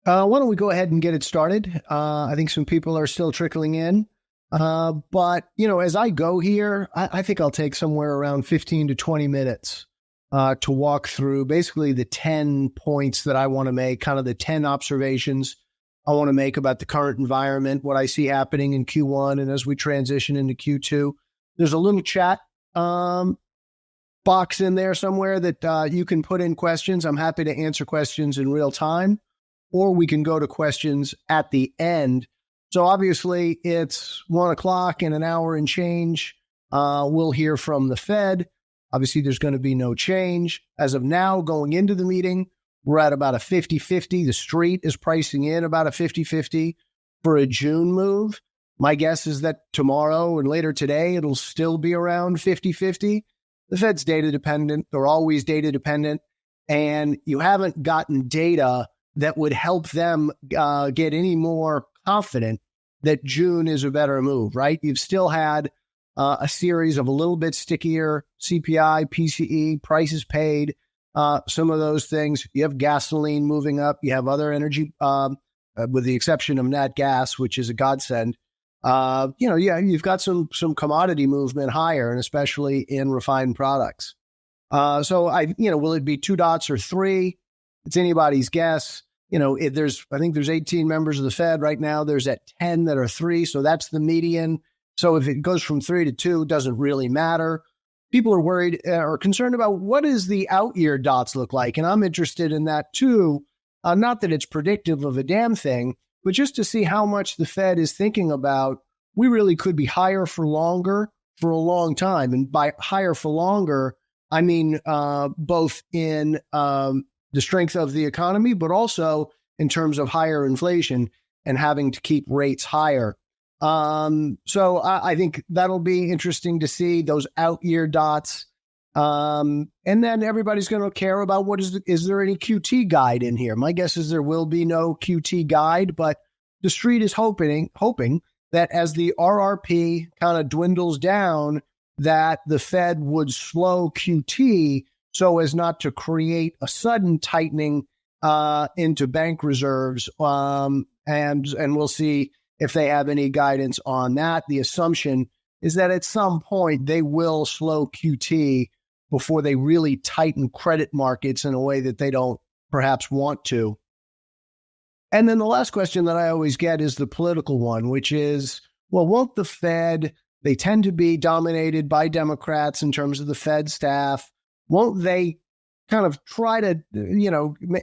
Why don't we go ahead and get it started? I think some people are still trickling in. But, as I go here, I think I'll take somewhere around 15 to 20 minutes to walk through basically the 10 points that I want to make, kind of the 10 observations I want to make about the current environment, what I see happening in Q1 and as we transition into Q2. There's a little chat box in there somewhere that you can put in questions. I'm happy to answer questions in real time, or we can go to questions at the end. So obviously it's 1:00 in an hour and change. We'll hear from the Fed. Obviously there's going to be no change. As of now, going into the meeting, we're at about a 50-50. The street is pricing in about a 50-50 for a June move. My guess is that tomorrow and later today, it'll still be around 50-50. The Fed's data dependent. They're always data dependent. And you haven't gotten data that would help them get any more confident that June is a better move, right? You've still had a series of a little bit stickier CPI, PCE, prices paid, some of those things. You have gasoline moving up. You have other energy, with the exception of nat gas, which is a godsend. You've got some commodity movement higher, and especially in refined products. Will it be 2 dots or 3? It's anybody's guess. I think there's 18 members of the Fed right now. There's at 10 that are 3. So that's the median. So if it goes from 3 to 2, it doesn't really matter. People are worried or concerned about what does the out year dots look like. And I'm interested in that too. Not that it's predictive of a damn thing, but just to see how much the Fed is thinking about, we really could be higher for longer for a long time. And by higher for longer, I mean both in the strength of the economy, but also in terms of higher inflation and having to keep rates higher. So I think that'll be interesting to see those out year dots. And then everybody's going to care about is there any QT guide in here? My guess is there will be no QT guide, but the street is hoping that as the RRP kind of dwindles down, that the Fed would slow QT so as not to create a sudden tightening into bank reserves. And we'll see if they have any guidance on that. The assumption is that at some point they will slow QT before they really tighten credit markets in a way that they don't perhaps want to. And then the last question that I always get is the political one, which is, well, won't the Fed, they tend to be dominated by Democrats in terms of the Fed staff, won't they kind of try to,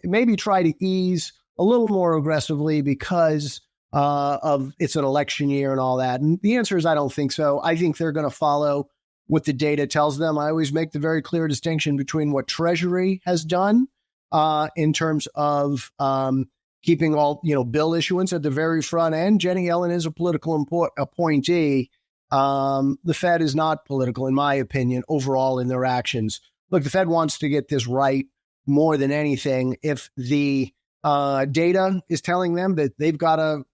maybe try to ease a little more aggressively because of it's an election year and all that? And the answer is I don't think so. I think they're going to follow what the data tells them. I always make the very clear distinction between what Treasury has done in terms of keeping all, bill issuance at the very front end. Jenny Yellen is a political appointee. The Fed is not political, in my opinion, overall in their actions. Look, the Fed wants to get this right more than anything. If the data is telling them that they've got to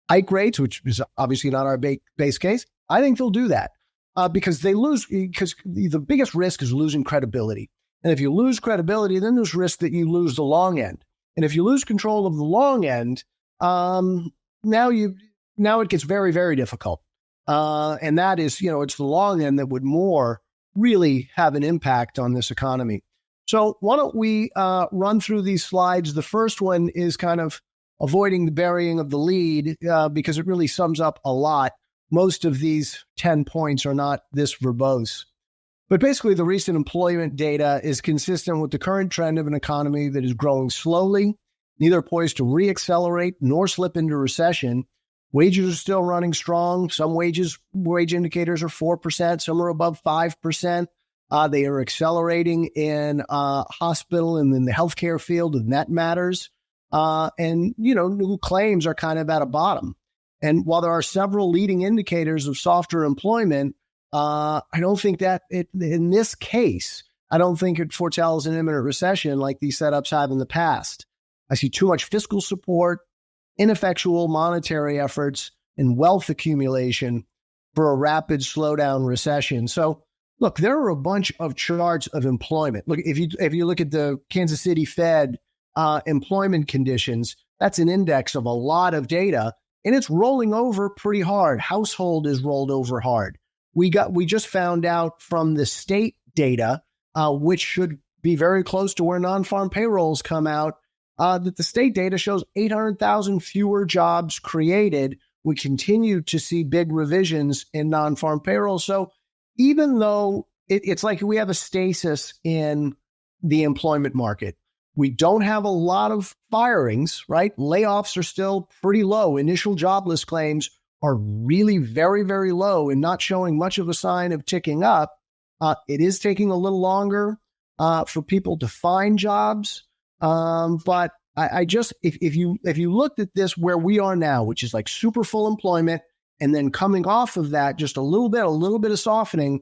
hike rates, which is obviously not our base case, I think they'll do that because the biggest risk is losing credibility. And if you lose credibility, then there's risk that you lose the long end. And if you lose control of the long end, now it gets very, very difficult. And that is, it's the long end that would more really have an impact on this economy. So why don't we run through these slides? The first one is kind of avoiding the burying of the lead because it really sums up a lot. Most of these 10 points are not this verbose. But basically, the recent employment data is consistent with the current trend of an economy that is growing slowly, neither poised to reaccelerate nor slip into recession. Wages are still running strong. Some wage indicators are 4%. Some are above 5%. They are accelerating in hospital and in the healthcare field, and that matters. New claims are kind of at a bottom. And while there are several leading indicators of softer employment, I don't think that in this case, I don't think it foretells an imminent recession like these setups have in the past. I see too much fiscal support, ineffectual monetary efforts, and wealth accumulation for a rapid slowdown recession. So, look, there are a bunch of charts of employment. Look, if you look at the Kansas City Fed employment conditions. That's an index of a lot of data, and it's rolling over pretty hard. Household is rolled over hard. We just found out from the state data, which should be very close to where non-farm payrolls come out, that the state data shows 800,000 fewer jobs created. We continue to see big revisions in non-farm payroll. So even though it's like we have a stasis in the employment market, we don't have a lot of firings, right? Layoffs are still pretty low. Initial jobless claims are really very, very low and not showing much of a sign of ticking up. It is taking a little longer for people to find jobs. But I just, if you looked at this where we are now, which is like super full employment, and then coming off of that, just a little bit of softening,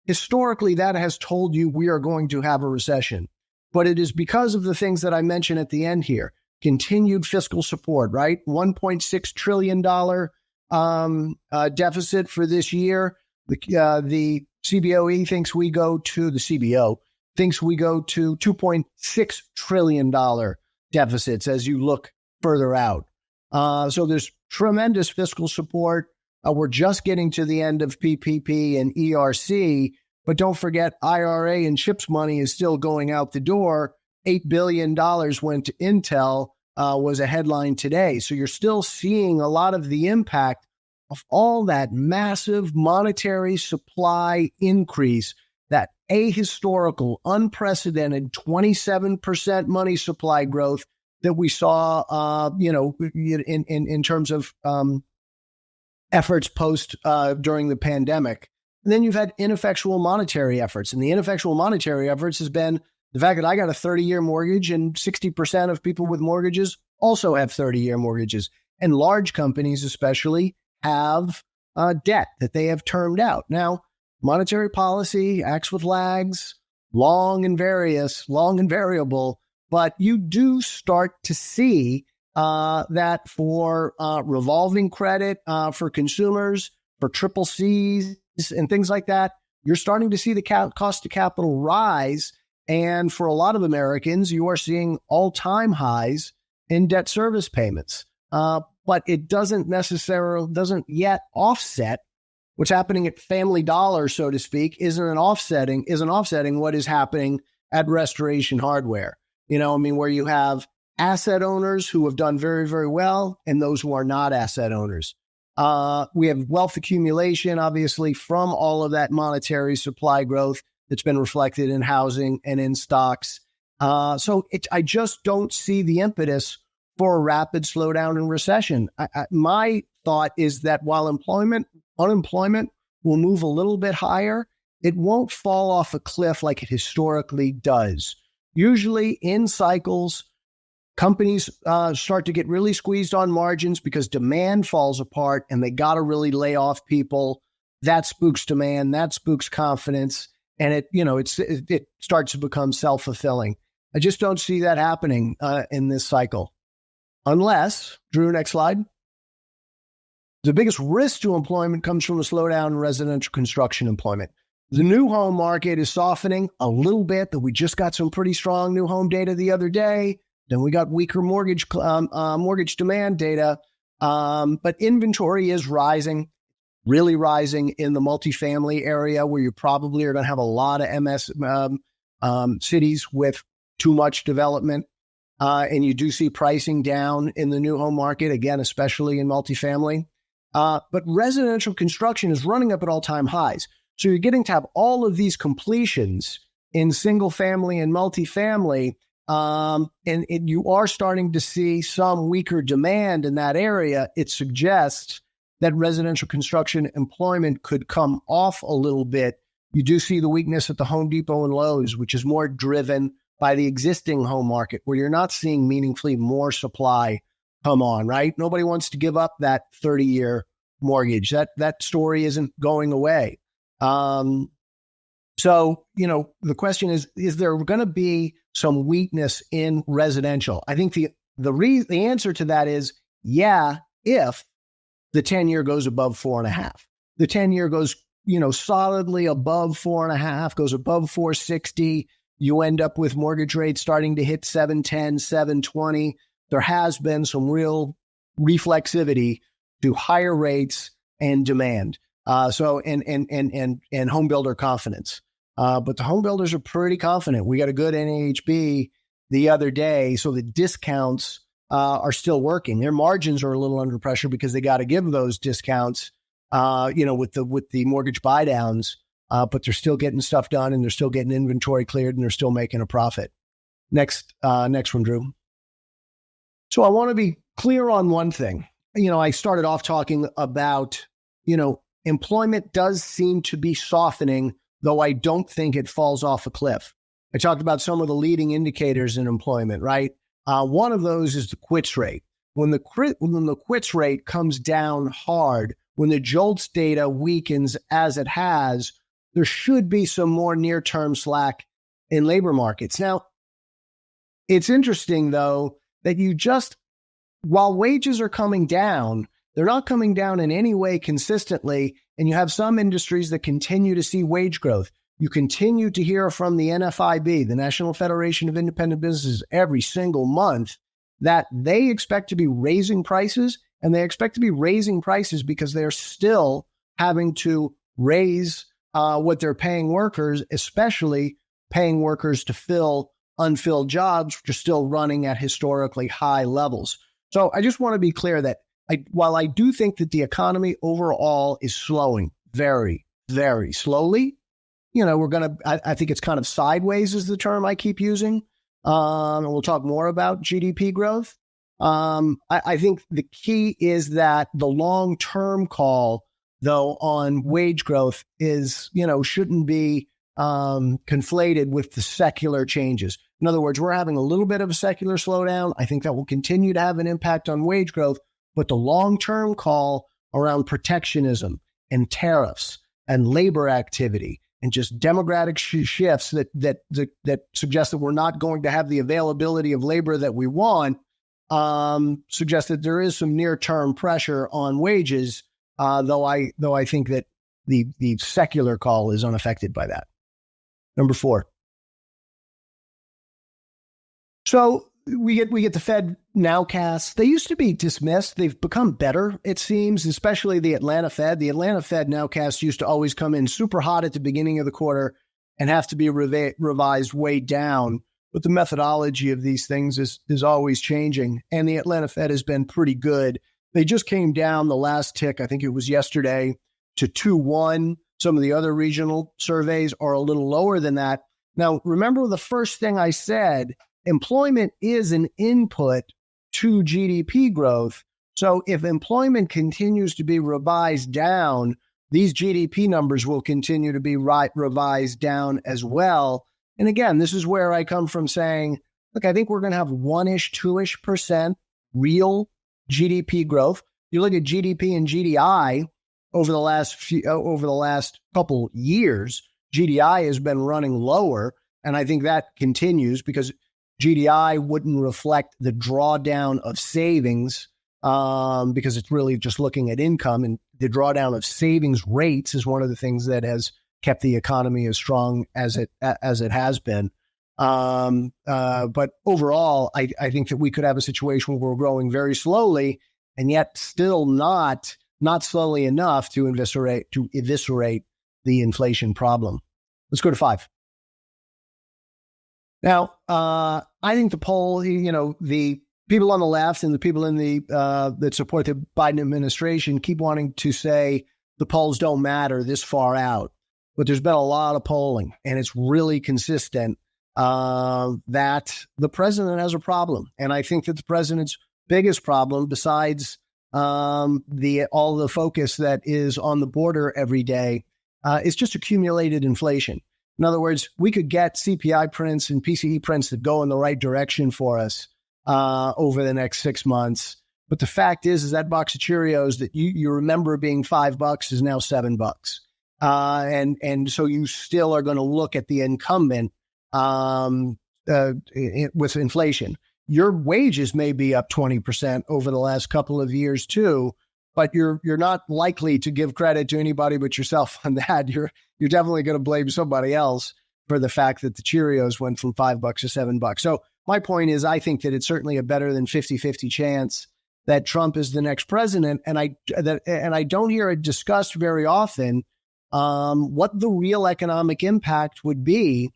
historically, that has told you we are going to have a recession. But it is because of the things that I mentioned at the end here. Continued fiscal support, right? $1.6 trillion deficit for this year. The CBO thinks we go to $2.6 trillion deficits as you look further out. So there's tremendous fiscal support. We're just getting to the end of PPP and ERC, but don't forget IRA and CHIPS money is still going out the door. $8 billion went to Intel, was a headline today. So you're still seeing a lot of the impact of all that massive monetary supply increase, that ahistorical, unprecedented 27% money supply growth that we saw, in terms of efforts post during the pandemic. And then you've had ineffectual monetary efforts. And the ineffectual monetary efforts has been the fact that I got a 30-year mortgage and 60% of people with mortgages also have 30-year mortgages. And large companies especially have debt that they have termed out. Now, monetary policy acts with lags, long and variable, but you do start to see that for revolving credit for consumers, for triple C's and things like that, you're starting to see the cost of capital rise. And for a lot of Americans, you are seeing all-time highs in debt service payments. But it doesn't yet offset what's happening at Family Dollar, so to speak, isn't offsetting what is happening at Restoration Hardware. Where you have asset owners who have done very, very well and those who are not asset owners. We have wealth accumulation, obviously, from all of that monetary supply growth that's been reflected in housing and in stocks. So I just don't see the impetus for a rapid slowdown and recession. My thought is that while unemployment will move a little bit higher, it won't fall off a cliff like it historically does. Usually in cycles, companies start to get really squeezed on margins because demand falls apart and they got to really lay off people. That spooks demand, that spooks confidence, and it starts to become self-fulfilling. I just don't see that happening in this cycle. Unless, Drew, next slide. The biggest risk to employment comes from a slowdown in residential construction employment. The new home market is softening a little bit, but we just got some pretty strong new home data the other day. Then we got weaker mortgage demand data, but inventory is rising, really rising in the multifamily area where you probably are going to have a lot of MS cities with too much development. And you do see pricing down in the new home market, again, especially in multifamily. But residential construction is running up at all-time highs. So you're getting to have all of these completions in single family and multifamily. And you are starting to see some weaker demand in that area. It suggests that residential construction employment could come off a little bit. You do see the weakness at the Home Depot and Lowe's, which is more driven by the existing home market, where you're not seeing meaningfully more supply come on, right? Nobody wants to give up that 30-year mortgage. That story isn't going away. So, the question is there going to be some weakness in residential? I think the answer to that is, yeah, if the 10-year goes above 4.5. The 10-year goes, solidly above 4.5, goes above 460. you end up with mortgage rates starting to hit 710, 720. There has been some real reflexivity to higher rates and demand. And home builder confidence. But the home builders are pretty confident. We got a good NAHB the other day, so the discounts are still working. Their margins are a little under pressure because they got to give those discounts, with the mortgage buy downs. But they're still getting stuff done, and they're still getting inventory cleared, and they're still making a profit. Next one, Drew. So I want to be clear on one thing. I started off talking about, employment does seem to be softening, though I don't think it falls off a cliff. I talked about some of the leading indicators in employment, right? One of those is the quits rate. When the quits rate comes down hard, when the JOLTS data weakens as it has, there should be some more near-term slack in labor markets. Now, it's interesting, though, that while wages are coming down, they're not coming down in any way consistently, and you have some industries that continue to see wage growth. You continue to hear from the NFIB, the National Federation of Independent Businesses, every single month that they expect to be raising prices, and they expect to be raising prices because they're still having to raise what they're paying workers, especially paying workers to fill unfilled jobs, which are still running at historically high levels. So I just want to be clear that while I do think that the economy overall is slowing very, very slowly, I think it's kind of sideways is the term I keep using. And we'll talk more about GDP growth. I think the key is that the long-term call, though, on wage growth is, shouldn't be conflated with the secular changes. In other words, we're having a little bit of a secular slowdown. I think that will continue to have an impact on wage growth, but the long-term call around protectionism and tariffs and labor activity and just demographic shifts that suggest that we're not going to have the availability of labor that we want, suggest that there is some near-term pressure on wages, though I think that the secular call is unaffected by that. Number 4. So we get the Fed nowcasts. They used to be dismissed. They've become better, it seems, especially the Atlanta Fed. The Atlanta Fed nowcasts used to always come in super hot at the beginning of the quarter and have to be revised way down. But the methodology of these things is always changing. And the Atlanta Fed has been pretty good. They just came down the last tick, I think it was yesterday, to 2.1. Some of the other regional surveys are a little lower than that. Now, remember the first thing I said, employment is an input to GDP growth. So if employment continues to be revised down, these GDP numbers will continue to be revised down as well. And again, this is where I come from saying, look, I think we're going to have 1-ish, 2-ish% real GDP growth. You look at GDP and GDI over the last couple years, GDI has been running lower, and I think that continues because GDI wouldn't reflect the drawdown of savings because it's really just looking at income, and the drawdown of savings rates is one of the things that has kept the economy as strong as it has been. But overall, I think that we could have a situation where we're growing very slowly and yet still not slowly enough to eviscerate the inflation problem. Let's go to 5. Now, I think the poll, the people on the left and the people in the that support the Biden administration keep wanting to say the polls don't matter this far out. But there's been a lot of polling, and it's really consistent that the president has a problem. And I think that the president's biggest problem, besides all the focus that is on the border every day, is just accumulated inflation. In other words, we could get CPI prints and PCE prints that go in the right direction for us over the next 6 months. But the fact is that box of Cheerios that you remember being $5 is now $7. And so you still are going to look at the incumbent with inflation. Your wages may be up 20% over the last couple of years too, but you're not likely to give credit to anybody but yourself on that. You're definitely going to blame somebody else for the fact that the Cheerios went from $5 to $7. So my point is, I think that it's certainly a better than 50-50 chance that Trump is the next president. And I don't hear it discussed very often what the real economic impact would be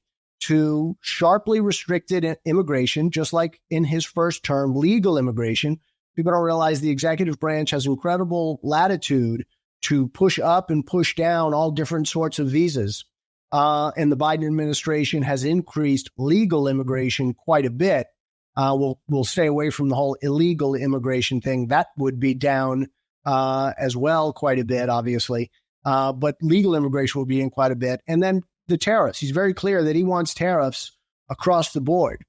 to sharply restricted immigration, just like in his first term, legal immigration. People don't realize the executive branch has incredible latitude to push up and push down all different sorts of visas. And the Biden administration has increased legal immigration quite a bit. We'll stay away from the whole illegal immigration thing. That would be down as well quite a bit, obviously. But legal immigration will be in quite a bit. And then the tariffs. He's very clear that he wants tariffs across the board,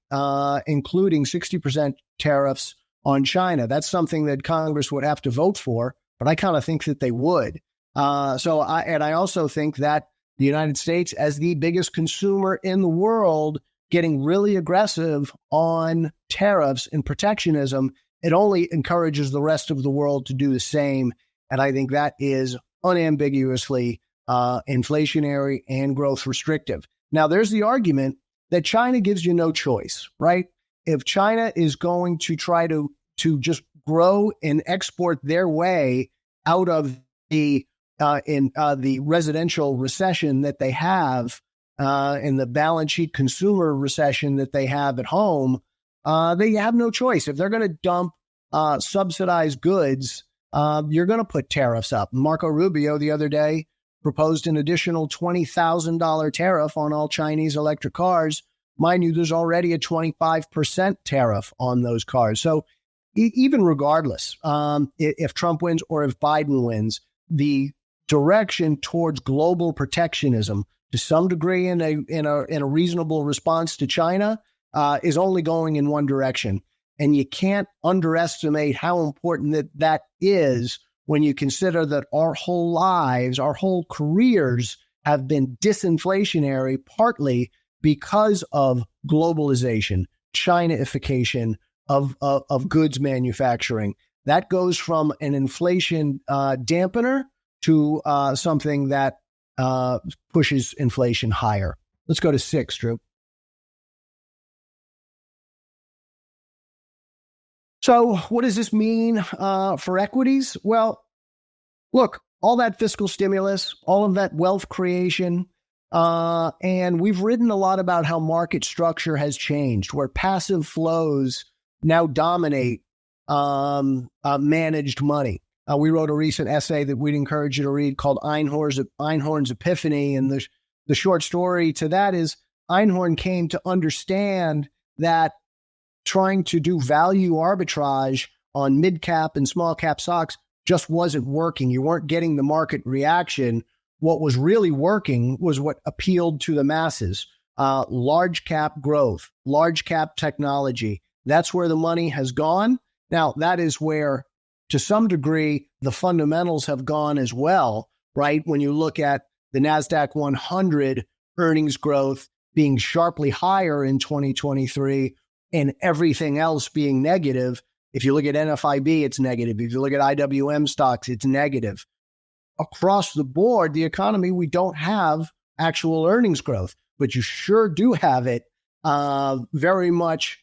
including 60% tariffs on China. That's something that Congress would have to vote for, but I kind of think that they would. I also think that the United States, as the biggest consumer in the world, getting really aggressive on tariffs and protectionism, it only encourages the rest of the world to do the same. And I think that is unambiguously inflationary and growth restrictive. Now, there's the argument that China gives you no choice, right? If China is going to try to just grow and export their way out of the residential recession that they have, in the balance sheet consumer recession that they have at home, they have no choice. If they're going to dump subsidized goods, you're going to put tariffs up. Marco Rubio the other day proposed an additional $20,000 tariff on all Chinese electric cars. Mind you, there's already a 25% tariff on those cars. So even regardless, if Trump wins or if Biden wins, the direction towards global protectionism, to some degree in a reasonable response to China, is only going in one direction. And you can't underestimate how important that is when you consider that our whole lives, our whole careers have been disinflationary, partly because of globalization, China-ification of goods manufacturing. That goes from an inflation dampener to something that pushes inflation higher. Let's go to 6, Drew. So what does this mean for equities? Well, look, all that fiscal stimulus, all of that wealth creation, and we've written a lot about how market structure has changed, where passive flows now dominate managed money. We wrote a recent essay that we'd encourage you to read called Einhorn's Epiphany. And the short story to that is Einhorn came to understand that trying to do value arbitrage on mid-cap and small-cap stocks just wasn't working. You weren't getting the market reaction. What was really working was what appealed to the masses. Large-cap growth, large-cap technology. That's where the money has gone. Now, that is where, to some degree, the fundamentals have gone as well, right? When you look at the NASDAQ 100 earnings growth being sharply higher in 2023 and everything else being negative. If you look at NFIB, it's negative. If you look at IWM stocks, it's negative. Across the board, the economy, we don't have actual earnings growth, but you sure do have it very much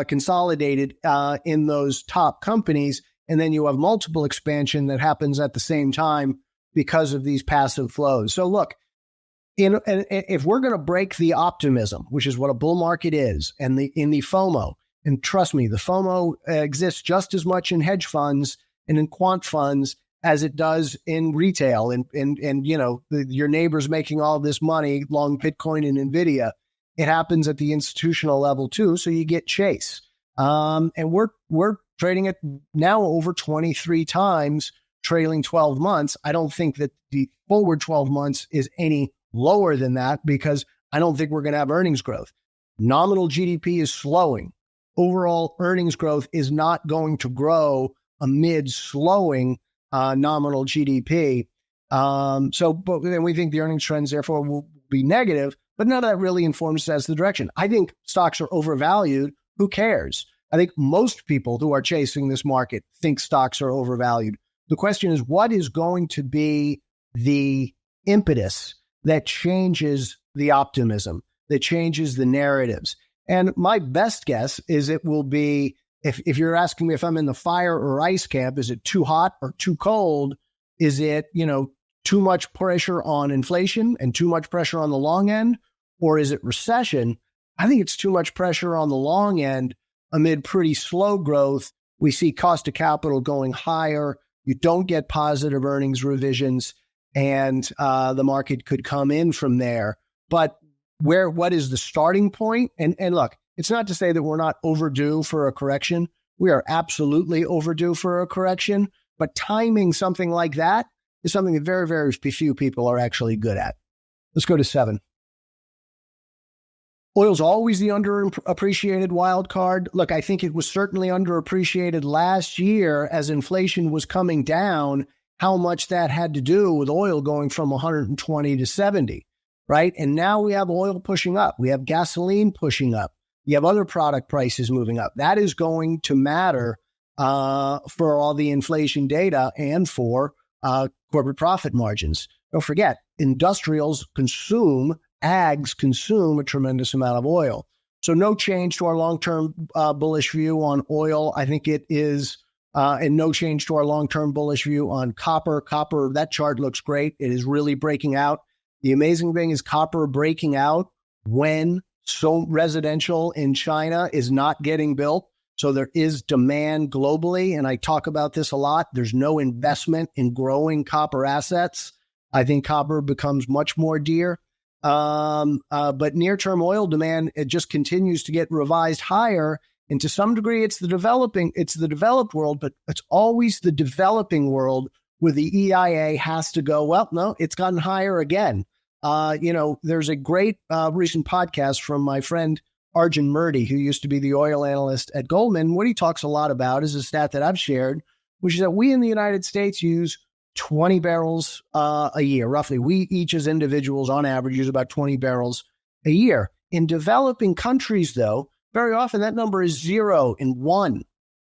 consolidated in those top companies. And then you have multiple expansion that happens at the same time because of these passive flows. So look, if we're going to break the optimism, which is what a bull market is, and in the FOMO, and trust me, the FOMO exists just as much in hedge funds and in quant funds as it does in retail. And you know, your neighbor's making all this money long Bitcoin and Nvidia. It happens at the institutional level too. So you get chase. And we're trading it now over 23 times trailing 12 months. I don't think that the forward 12 months is any lower than that because I don't think we're going to have earnings growth. Nominal GDP is slowing. Overall earnings growth is not going to grow amid slowing nominal GDP. But then we think the earnings trends therefore will be negative, but none of that really informs us as the direction. I think stocks are overvalued. Who cares? I think most people who are chasing this market think stocks are overvalued. The question is, what is going to be the impetus that changes the optimism, that changes the narratives. And my best guess is it will be, if you're asking me if I'm in the fire or ice camp, is it too hot or too cold? Is it, too much pressure on inflation and too much pressure on the long end? Or is it recession? I think it's too much pressure on the long end amid pretty slow growth. We see cost of capital going higher. You don't get positive earnings revisions, and the market could come in from there. But what is the starting point? And look, it's not to say that we're not overdue for a correction. We are absolutely overdue for a correction, but timing something like that is something that very, very few people are actually good at. Let's go to 7. Oil's always the underappreciated wild card. Look, I think it was certainly underappreciated last year as inflation was coming down, how much that had to do with oil going from 120 to 70, right? And now we have oil pushing up. We have gasoline pushing up. You have other product prices moving up. That is going to matter for all the inflation data and for corporate profit margins. Don't forget, industrials consume, ags consume a tremendous amount of oil. So no change to our long-term bullish view on oil. I think it is, and no change to our long-term bullish view on copper. Copper, that chart looks great. It is really breaking out. The amazing thing is copper breaking out when so residential in China is not getting built. So there is demand globally, and I talk about this a lot. There's no investment in growing copper assets. I think copper becomes much more dear. But near-term oil demand, it just continues to get revised higher. And to some degree, it's the developed world, but it's always the developing world where the EIA has to go, well, no, it's gotten higher again. There's a great recent podcast from my friend Arjun Murti, who used to be the oil analyst at Goldman. What he talks a lot about is a stat that I've shared, which is that we in the United States use 20 barrels a year, roughly. We each as individuals on average use about 20 barrels a year. In developing countries, though, very often that number is 0 and 1,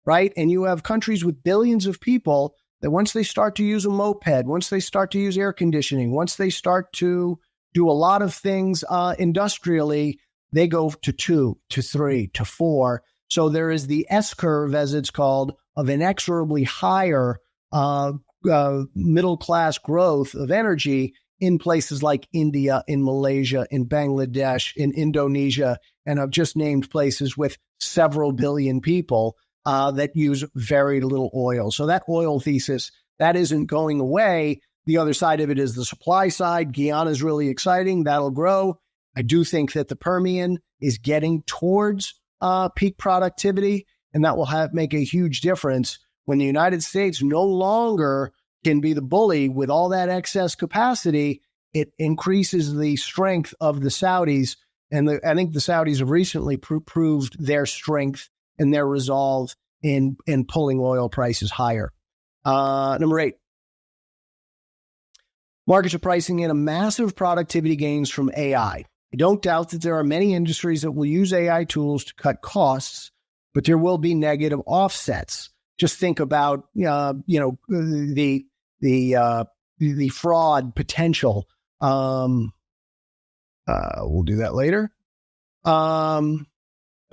right? And you have countries with billions of people that once they start to use a moped, once they start to use air conditioning, once they start to do a lot of things industrially, they go to 2, to 3, to 4. So there is the S-curve, as it's called, of inexorably higher middle-class growth of energy in places like India, in Malaysia, in Bangladesh, in Indonesia, and I've just named places with several billion people that use very little oil. So that oil thesis, that isn't going away. The other side of it is the supply side. Guyana is really exciting. That'll grow. I do think that the Permian is getting towards peak productivity, and that will make a huge difference when the United States no longer can be the bully with all that excess capacity. It increases the strength of the Saudis, and I think the Saudis have recently proved their strength and their resolve in pulling oil prices higher. Number 8. Markets are pricing in a massive productivity gains from AI. I don't doubt that there are many industries that will use AI tools to cut costs, but there will be negative offsets. Just think about the fraud potential. We'll do that later.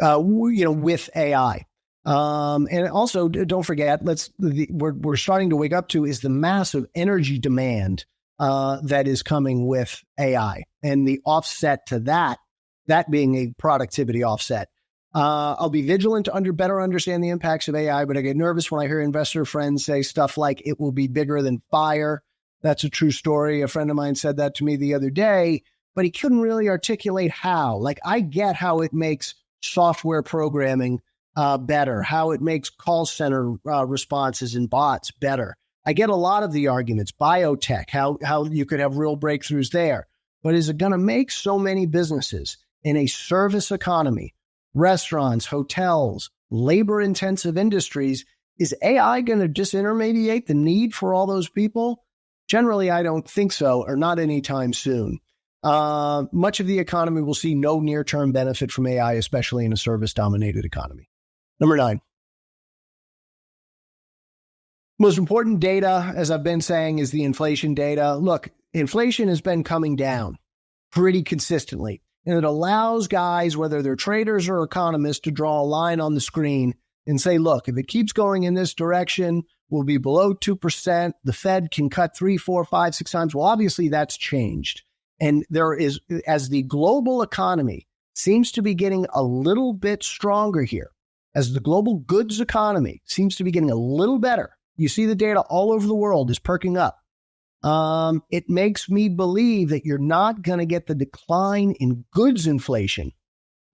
With AI. And also, don't forget, we're starting to wake up to is the massive energy demand that is coming with AI, and the offset to that being a productivity offset. I'll be vigilant to better understand the impacts of AI, but I get nervous when I hear investor friends say stuff like it will be bigger than fire. That's a true story. A friend of mine said that to me the other day, but he couldn't really articulate how. Like, I get how it makes software programming better, how it makes call center responses and bots better. I get a lot of the arguments, biotech, how you could have real breakthroughs there. But is it going to make so many businesses in a service economy, restaurants, hotels, labor-intensive industries, is AI going to disintermediate the need for all those people? Generally, I don't think so, or not anytime soon. Much of the economy will see no near-term benefit from AI, especially in a service-dominated economy. Number 9. Most important data, as I've been saying, is the inflation data. Look, inflation has been coming down pretty consistently. And it allows guys, whether they're traders or economists, to draw a line on the screen and say, look, if it keeps going in this direction, we'll be below 2%. The Fed can cut 3, 4, 5, 6 times. Well, obviously that's changed. And there is, as the global economy seems to be getting a little bit stronger here, as the global goods economy seems to be getting a little better, you see the data all over the world is perking up. It makes me believe that you're not going to get the decline in goods inflation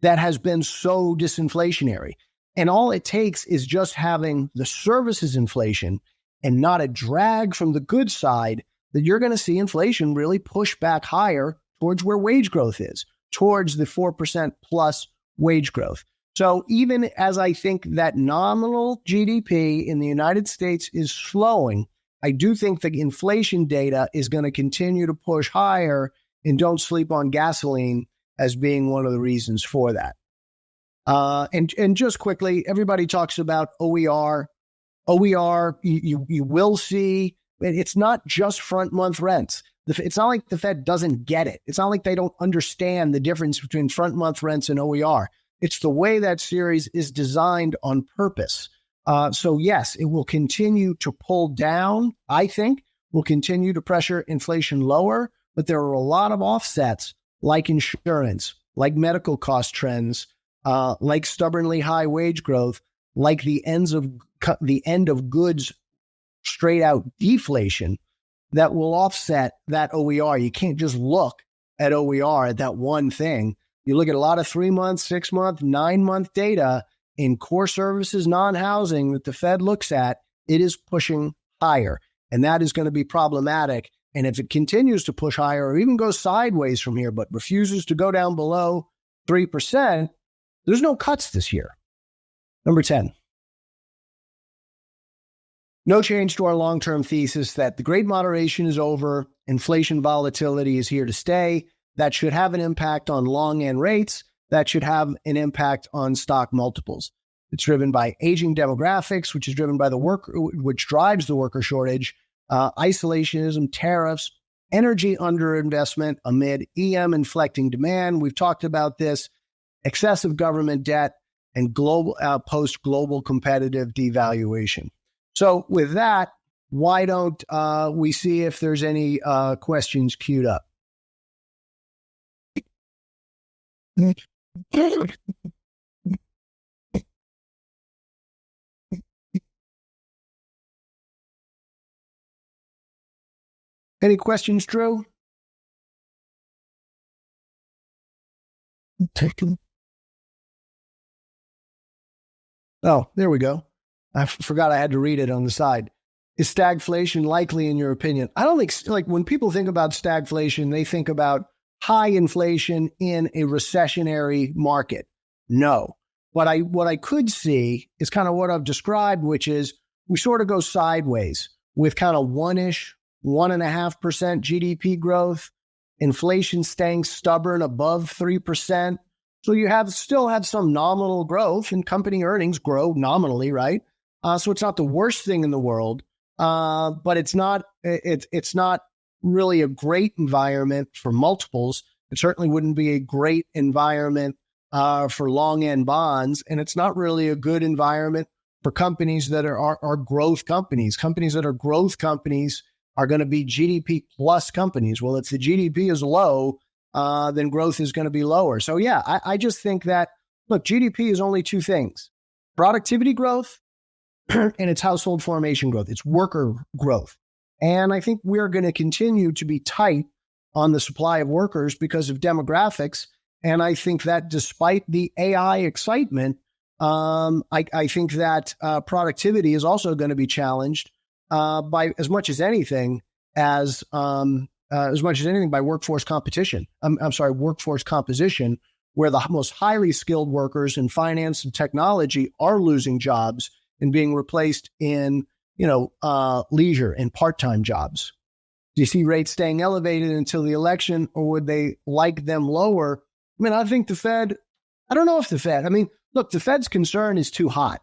that has been so disinflationary. And all it takes is just having the services inflation and not a drag from the goods side, that you're going to see inflation really push back higher towards where wage growth is, towards the 4% plus wage growth. So even as I think that nominal GDP in the United States is slowing, I do think the inflation data is going to continue to push higher, and don't sleep on gasoline as being one of the reasons for that. And just quickly, everybody talks about OER. OER, you will see, it's not just front month rents. It's not like the Fed doesn't get it. It's not like they don't understand the difference between front month rents and OER. It's the way that series is designed on purpose. So yes, it will continue to pull down, I think, will continue to pressure inflation lower, but there are a lot of offsets like insurance, like medical cost trends, like stubbornly high wage growth, like the end of goods straight out deflation that will offset that OER. You can't just look at OER, at that one thing. You look at a lot of 3-month, 6-month, 9-month data in core services, non-housing that the Fed looks at, it is pushing higher. And that is going to be problematic. And if it continues to push higher or even goes sideways from here, but refuses to go down below 3%, there's no cuts this year. Number 10. No change to our long-term thesis that the great moderation is over. Inflation volatility is here to stay. That should have an impact on long end rates. That should have an impact on stock multiples. It's driven by aging demographics, which is driven by which drives the worker shortage, isolationism, tariffs, energy underinvestment amid EM inflecting demand. We've talked about this, excessive government debt, and global post-global competitive devaluation. So with that, why don't we see if there's any questions queued up? Any questions, Drew? Oh, there we go. I forgot I had to read it on the side. Is stagflation likely in your opinion? I don't think, like when people think about stagflation, they think about high inflation in a recessionary market. No. What I could see is kind of what I've described, which is we sort of go sideways with kind of 1.5% GDP growth, inflation staying stubborn above 3%. So you still have some nominal growth, and company earnings grow nominally, right? So it's not the worst thing in the world, but it's not really a great environment for multiples. It certainly wouldn't be a great environment for long end bonds, and it's not really a good environment for companies that are growth companies. Companies that are growth companies are going to be GDP plus companies. Well, if the GDP is low, then growth is going to be lower. So yeah, I just think that, look, GDP is only two things: productivity growth and it's household formation growth. It's worker growth. And I think we're going to continue to be tight on the supply of workers because of demographics. And I think that despite the AI excitement, I think that productivity is also going to be challenged by as much as anything by workforce competition. Workforce composition, where the most highly skilled workers in finance and technology are losing jobs and being replaced in, leisure and part-time jobs. Do you see rates staying elevated until the election, or would they like them lower? I mean, I think the Fed, the Fed's concern is too hot,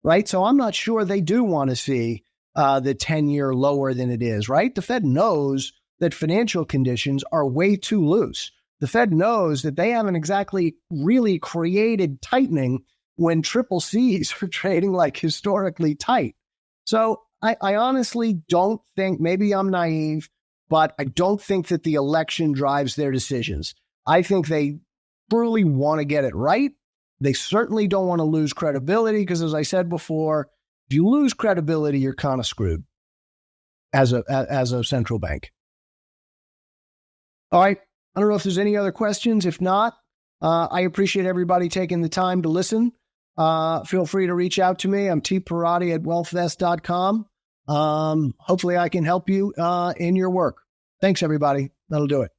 right? So I'm not sure they do want to see the 10-year lower than it is, right? The Fed knows that financial conditions are way too loose. the Fed knows that they haven't exactly really created tightening when triple C's are trading like historically tight. So I honestly don't think, maybe I'm naive, but I don't think that the election drives their decisions. I think they truly want to get it right. They certainly don't want to lose credibility because, as I said before, if you lose credibility, you're kind of screwed as a central bank. All right. I don't know if there's any other questions. If not, I appreciate everybody taking the time to listen. Feel free to reach out to me. I'm Pierotti at WealthVest.com. Hopefully I can help you in your work. Thanks, everybody. That'll do it.